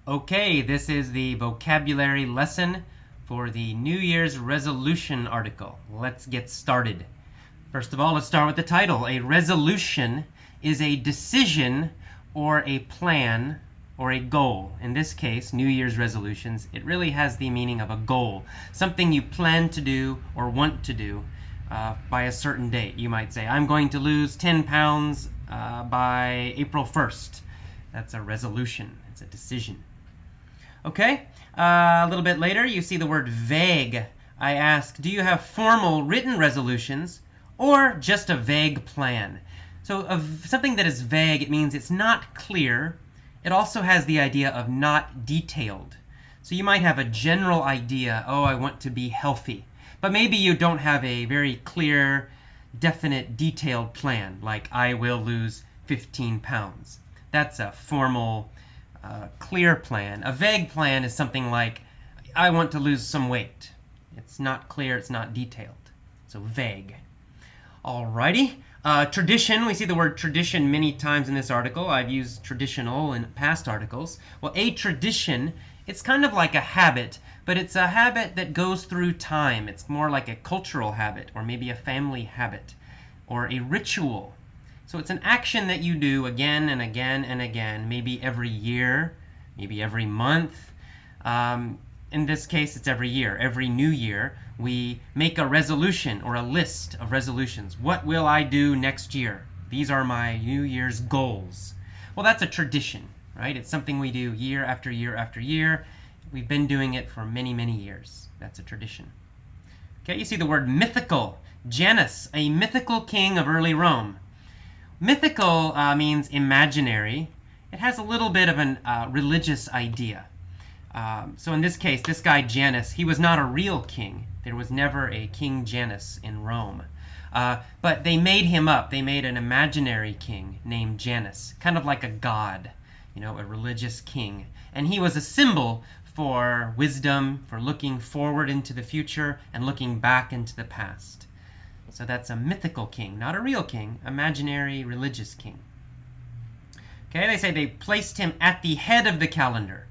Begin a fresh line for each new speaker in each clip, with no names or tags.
Okay, this is the vocabulary lesson for the New Year's resolution article. Let's get started. First of all, let's start with the title. A resolution is a decision or a plan or a goal. In this case, New Year's resolutions, it really has the meaning of a goal, something you plan to do or want to do by a certain date. You might say, I'm going to lose 10 pounds by April 1st. That's a resolution. It's a decision. Okay, a little bit later, you see the word vague. I ask, do you have formal written resolutions or just a vague plan? So something that is vague, it means it's not clear. It also has the idea of not detailed. So you might have a general idea, oh, I want to be healthy. But maybe you don't have a very clear, definite, detailed plan, like I will lose 15 pounds. That's a formal, clear plan. A vague plan is something like, I want to lose some weight. It's not clear, it's not detailed. So vague. Alrighty. Tradition, we see the word tradition many times in this article. I've used traditional in past articles. Well, a tradition, it's kind of like a habit, but it's a habit that goes through time. It's more like a cultural habit, or maybe a family habit, or a ritual. So it's an action that you do again and again and again, maybe every year, maybe every month. In this case, it's every year. Every new year, we make a resolution or a list of resolutions. What will I do next year? These are my New Year's goals. Well, that's a tradition, right? It's something we do year after year after year. We've been doing it for many, many years. That's a tradition. Okay, you see the word mythical. Janus, a mythical king of early Rome. Mythical means imaginary. It has a little bit of a religious idea. So in this case, this guy Janus, he was not a real king. There was never a King Janus in Rome. But they made him up. They made an imaginary king named Janus, kind of like a god, a religious king. And he was a symbol for wisdom, for looking forward into the future and looking back into the past. So that's a mythical king, not a real king, imaginary religious king. Okay, they say they placed him at the head of the calendar.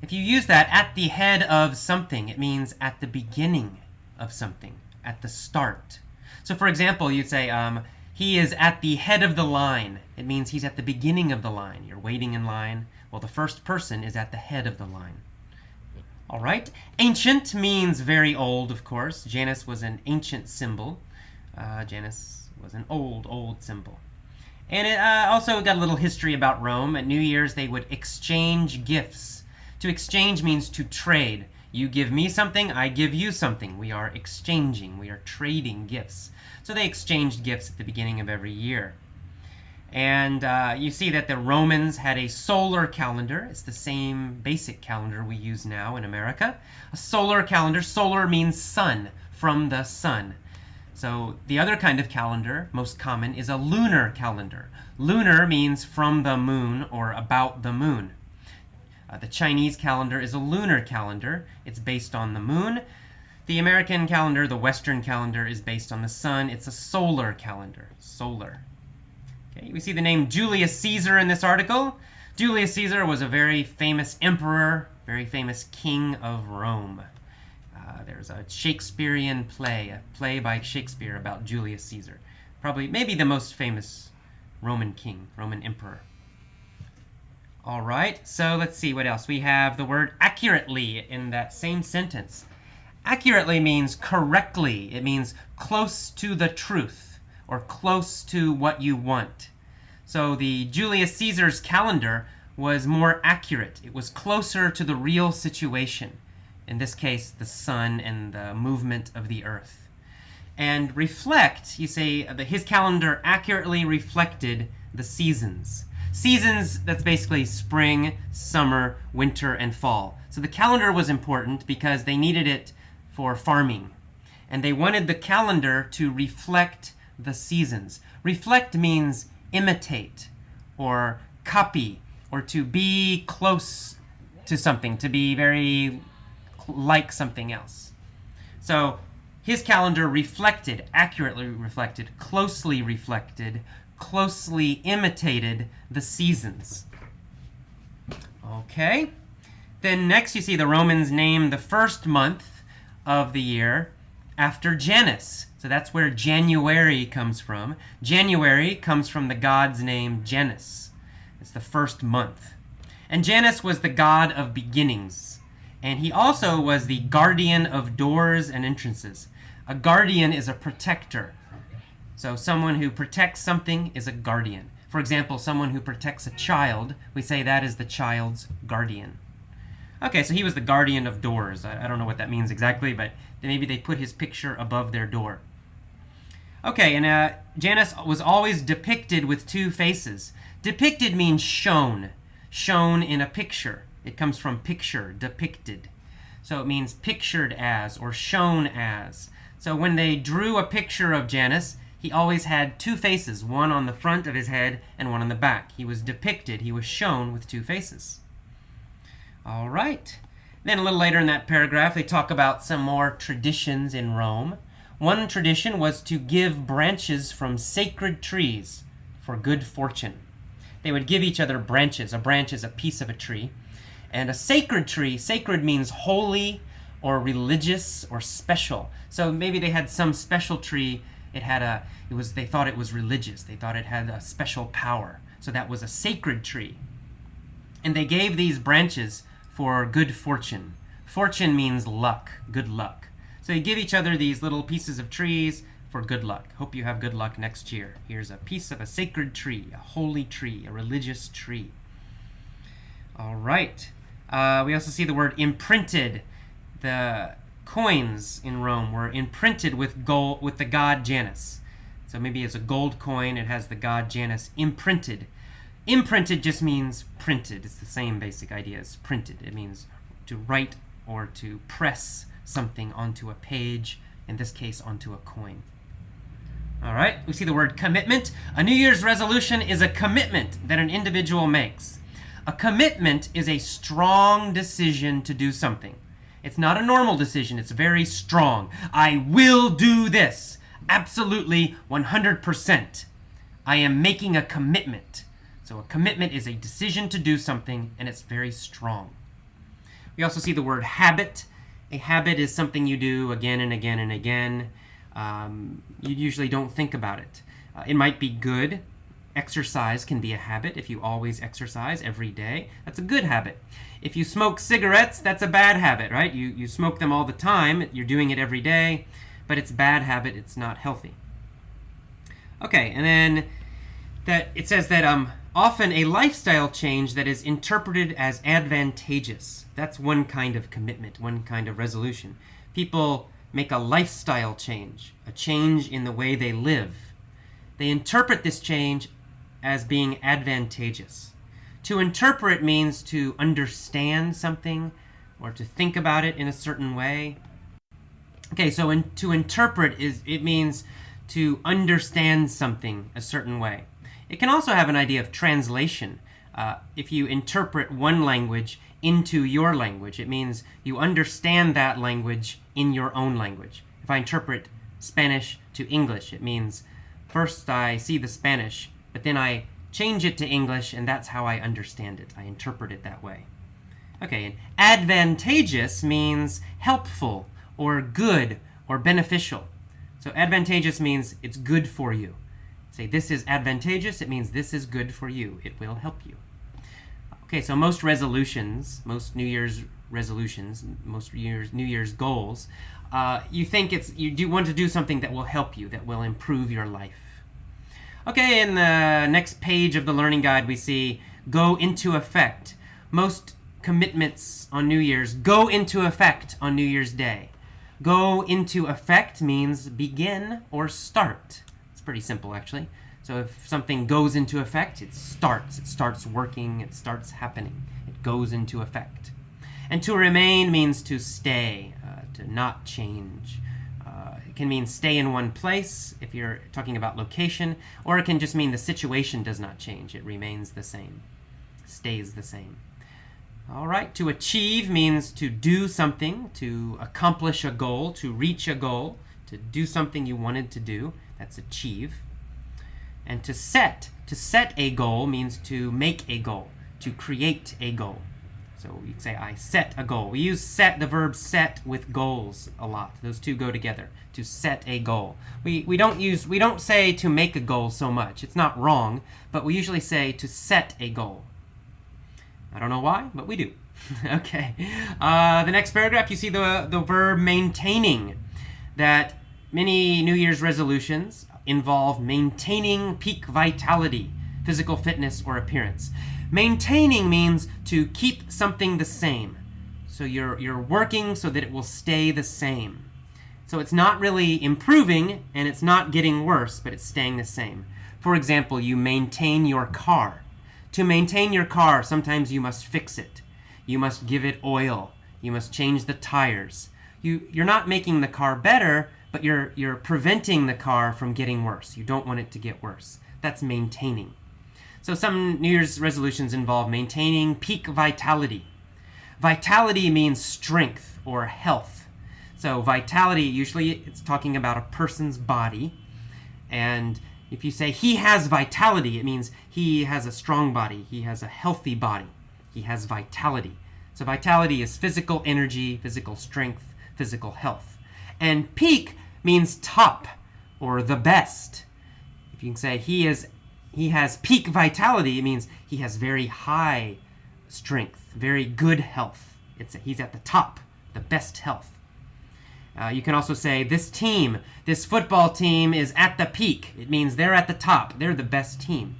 If you use that at the head of something, it means at the beginning of something, at the start. So for example, you'd say, he is at the head of the line. It means he's at the beginning of the line. You're waiting in line. Well, the first person is at the head of the line. All right. Ancient means very old, of course. Janus was an ancient symbol. Janus was an old symbol. And it also got a little history about Rome. At New Year's, they would exchange gifts. To exchange means to trade. You give me something, I give you something. We are exchanging, we are trading gifts. So they exchanged gifts at the beginning of every year. And you see that the Romans had a solar calendar. It's the same basic calendar we use now in America. A solar calendar, solar means sun, from the sun. So the other kind of calendar, most common, is a lunar calendar. Lunar means from the moon or about the moon. The Chinese calendar is a lunar calendar. It's based on the moon. The American calendar, the Western calendar, is based on the sun. It's a solar calendar. Solar. Okay, we see the name Julius Caesar in this article. Julius Caesar was a very famous emperor, very famous king of Rome. There's a Shakespearean play, a play by Shakespeare about Julius Caesar. Probably, maybe the most famous Roman king, Roman emperor. All right, so let's see what else. We have the word accurately in that same sentence. Accurately means correctly. It means close to the truth or close to what you want. So the Julius Caesar's calendar was more accurate. It was closer to the real situation. In this case, the sun and the movement of the earth. And reflect, you say his calendar accurately reflected the seasons. Seasons, that's basically spring, summer, winter, and fall. So the calendar was important because they needed it for farming. And they wanted the calendar to reflect the seasons. Reflect means imitate or copy or to be close to something, to be very like something else. So his calendar reflected, accurately reflected, closely imitated the seasons. Okay, Then next you see the Romans name the first month of the year after Janus. So that's where January comes from. January comes from the god's name Janus. It's the first month. And Janus was the god of beginnings. And he also was the guardian of doors and entrances. A guardian is a protector. So someone who protects something is a guardian. For example, someone who protects a child, we say that is the child's guardian. Okay, so he was the guardian of doors. I don't know what that means exactly, but maybe they put his picture above their door. Okay, and Janus was always depicted with two faces. Depicted means shown. Shown in a picture. It comes from picture, depicted. So it means pictured as or shown as. So when they drew a picture of Janus, he always had two faces, one on the front of his head and one on the back. He was depicted, he was shown with two faces. All right. Then a little later in that paragraph, they talk about some more traditions in Rome. One tradition was to give branches from sacred trees for good fortune. They would give each other branches. A branch is a piece of a tree. And a sacred tree, sacred means holy or religious or special. So maybe they had some special tree. They thought it was religious. They thought it had a special power. So that was a sacred tree. And they gave these branches for good fortune. Fortune means luck, good luck. So you give each other these little pieces of trees for good luck. Hope you have good luck next year. Here's a piece of a sacred tree, a holy tree, a religious tree. All right. We also see the word imprinted. The coins in Rome were imprinted with gold, with the god Janus. So maybe it's a gold coin. It has the god Janus imprinted. Imprinted just means printed. It's the same basic idea as printed. It means to write or to press something onto a page, in this case onto a coin. All right, we see the word commitment. A New Year's resolution is a commitment that an individual makes. A commitment is a strong decision to do something. It's not a normal decision, it's very strong. I will do this. Absolutely 100%. I am making a commitment. So a commitment is a decision to do something, and it's very strong. We also see the word habit. A habit is something you do again and again and again. You usually don't think about it. It might be good. Exercise can be a habit. If you always exercise every day, that's a good habit. If you smoke cigarettes, that's a bad habit, right? You smoke them all the time. You're doing it every day, but it's a bad habit. It's not healthy. Okay, and then it says that often a lifestyle change that is interpreted as advantageous. That's one kind of commitment, one kind of resolution. People make a lifestyle change, a change in the way they live. They interpret this change as being advantageous. To interpret means to understand something or to think about it in a certain way. Okay, so to interpret it means to understand something a certain way. It can also have an idea of translation. If you interpret one language into your language, it means you understand that language in your own language. If I interpret Spanish to English, it means first I see the Spanish, but then I change it to English, and that's how I understand it. I interpret it that way. Okay, and advantageous means helpful or good or beneficial. So advantageous means it's good for you. Say this is advantageous, it means this is good for you. It will help you. Okay, so most resolutions, most New Year's resolutions, most New Year's goals, you think you do want to do something that will help you, that will improve your life. Okay, in the next page of the learning guide, we see go into effect. Most commitments on New Year's go into effect on New Year's Day. Go into effect means begin or start. It's pretty simple, actually. So if something goes into effect, it starts working, it starts happening. It goes into effect. And to remain means to stay, to not change. It can mean stay in one place if you're talking about location, or it can just mean the situation does not change. It remains the same, stays the same. All right, to achieve means to do something, to accomplish a goal, to reach a goal, to do something you wanted to do. That's achieve. And to set a goal means to make a goal, to create a goal. So you say, I set a goal. We use set, the verb set, with goals a lot. Those two go together, to set a goal. We don't say to make a goal so much. It's not wrong, but we usually say to set a goal. I don't know why, but we do. Okay. The next paragraph, you see the verb maintaining. That many New Year's resolutions involve maintaining peak vitality, physical fitness, or appearance. Maintaining means to keep something the same. So you're working so that it will stay the same. So it's not really improving and it's not getting worse, but it's staying the same. For example, you maintain your car. To maintain your car, sometimes you must fix it. You must give it oil. You must change the tires. You're not making the car better, but you're preventing the car from getting worse. You don't want it to get worse. That's maintaining. So some New Year's resolutions involve maintaining peak vitality. Vitality means strength or health. So vitality, usually it's talking about a person's body. And if you say he has vitality, it means he has a strong body. He has a healthy body. He has vitality. So vitality is physical energy, physical strength, physical health. And peak means top or the best. If you can say he has peak vitality, it means he has very high strength, very good health. He's at the top, the best health. You can also say this football team is at the peak. It means they're at the top. They're the best team.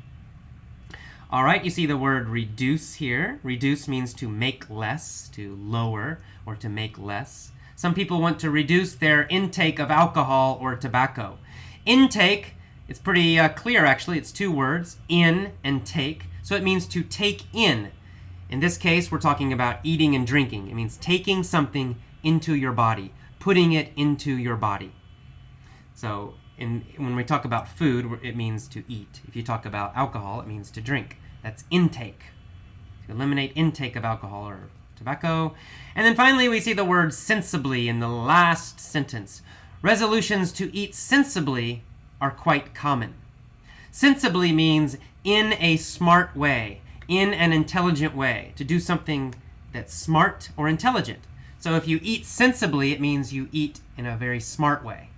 All right, you see the word reduce here. Reduce means to make less, to lower, or to make less. Some people want to reduce their intake of alcohol or tobacco. Intake, it's pretty clear actually. It's two words, in and take. So it means to take in. In this case, we're talking about eating and drinking. It means taking something into your body, putting it into your body. So when we talk about food, it means to eat. If you talk about alcohol, it means to drink. That's intake. To eliminate intake of alcohol or tobacco. And then finally, we see the word sensibly in the last sentence. Resolutions to eat sensibly are quite common. Sensibly means in a smart way, in an intelligent way, to do something that's smart or intelligent. So if you eat sensibly, it means you eat in a very smart way,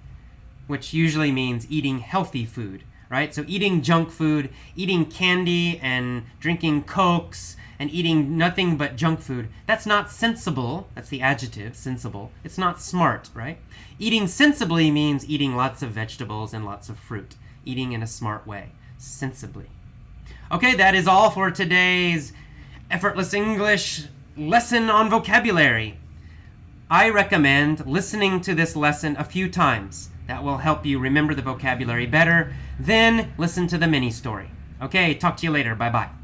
which usually means eating healthy food, right? So eating junk food, eating candy and drinking Cokes and eating nothing but junk food, that's not sensible. That's the adjective, sensible. It's not smart, right? Eating sensibly means eating lots of vegetables and lots of fruit. Eating in a smart way, sensibly. Okay, that is all for today's Effortless English lesson on vocabulary. I recommend listening to this lesson a few times. That will help you remember the vocabulary better. Then listen to the mini story. Okay, talk to you later. Bye-bye.